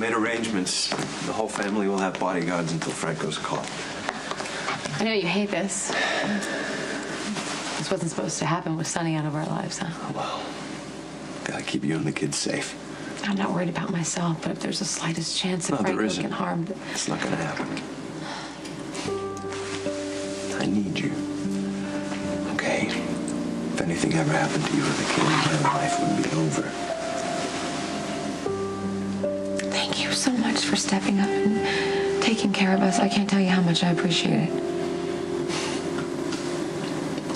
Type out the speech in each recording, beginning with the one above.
made arrangements. The whole family will have bodyguards until Franco's call. I know you hate this. This wasn't supposed to happen with Sonny out of our lives, huh? Well, gotta keep you and the kids safe. I'm not worried about myself, but if there's the slightest chance that Franco can harm... It's not gonna happen. I need you. Okay? If anything ever happened to you or the kids, my life would be over. Thank you so much for stepping up and taking care of us. I can't tell you how much I appreciate it.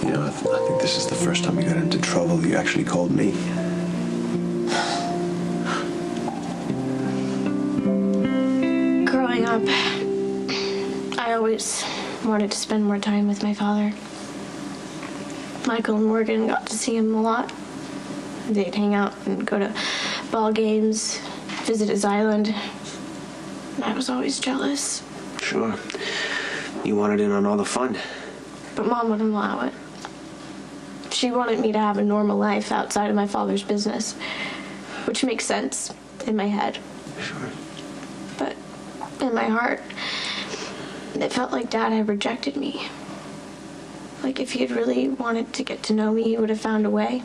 You know, I think this is the first time you got into trouble. You actually called me. Growing up, I always wanted to spend more time with my father. Michael and Morgan got to see him a lot. They'd hang out and go to ball games, visit his island. I was always jealous. Sure. You wanted in on all the fun. But Mom wouldn't allow it. She wanted me to have a normal life outside of my father's business, which makes sense in my head. Sure. But in my heart, it felt like Dad had rejected me. Like if he had really wanted to get to know me, he would have found a way.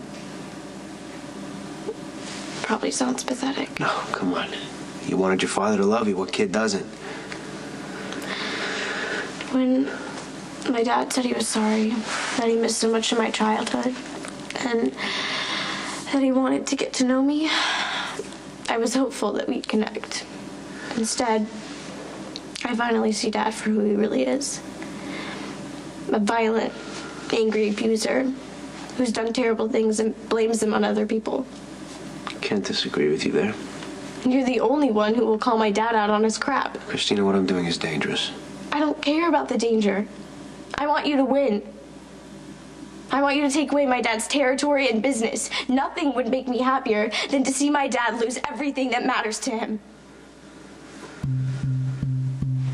Probably sounds pathetic. No, come on. You wanted your father to love you. What kid doesn't? When my dad said he was sorry, that he missed so much of my childhood, and that he wanted to get to know me, I was hopeful that we'd connect. Instead, I finally see Dad for who he really is. A violent, angry abuser who's done terrible things and blames them on other people. Can't disagree with you there. You're the only one who will call my dad out on his crap. Christina, what I'm doing is dangerous. I don't care about the danger. I want you to win. I want you to take away my dad's territory and business. Nothing would make me happier than to see my dad lose everything that matters to him.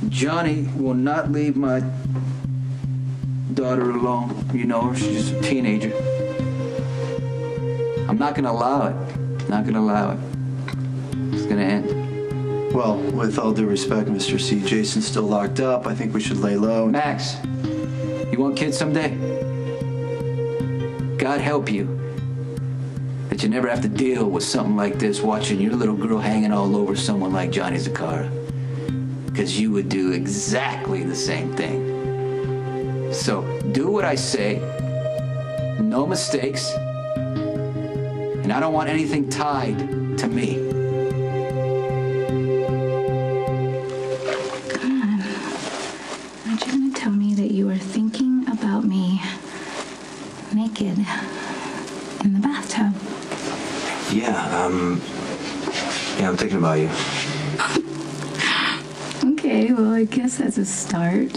Johnny will not leave my daughter alone. You know her, she's a teenager. I'm not gonna allow it. Not gonna allow it. It's gonna end. Well, with all due respect, Mr. C, Jason's still locked up. I think we should lay low. Max, you want kids someday? God help you that you never have to deal with something like this, watching your little girl hanging all over someone like Johnny Zakara. Because you would do exactly the same thing. So do what I say, no mistakes, and I don't want anything tied to me. Come on. Aren't you gonna tell me that you were thinking about me naked in the bathtub? Yeah, I'm thinking about you. Okay, well, I guess that's a start.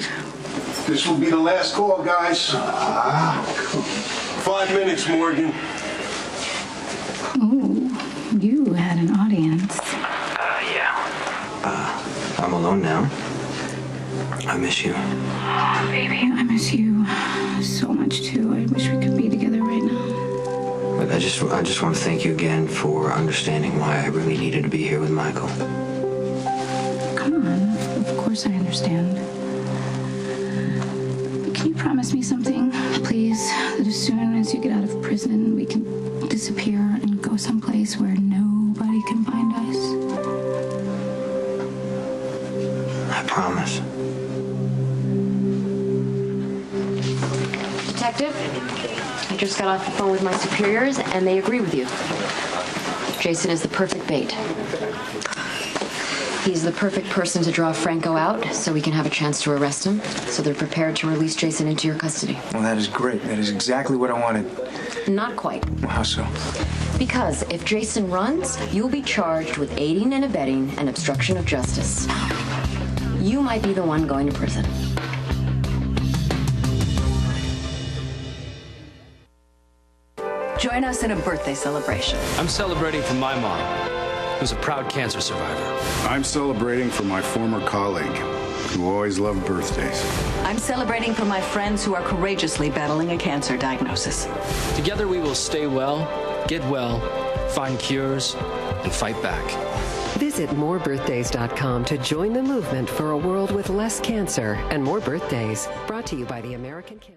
This will be the last call, guys. 5 minutes, Morgan. Oh, you had an audience. Yeah. I'm alone now. I miss you. Baby, I miss you so much, too. I wish we could be together right now. Look, I just want to thank you again for understanding why I really needed to be here with Michael. Come on, of course I understand. But can you promise me something, please? That as soon as you get out of prison, we can disappear and go someplace where nobody can find us? I promise. Detective, I just got off the phone with my superiors, and they agree with you. Jason is the perfect bait. He's the perfect person to draw Franco out so we can have a chance to arrest him, so they're prepared to release Jason into your custody. Well, that is great. That is exactly what I wanted. Not quite. Well, how so? Because if Jason runs, you'll be charged with aiding and abetting and obstruction of justice. You might be the one going to prison. Join us in a birthday celebration. I'm celebrating for my mom, who's a proud cancer survivor. I'm celebrating for my former colleague, who always loved birthdays. I'm celebrating for my friends who are courageously battling a cancer diagnosis. Together we will stay well, get well, find cures, and fight back. Visit morebirthdays.com to join the movement for a world with less cancer and more birthdays. Brought to you by the American Cancer.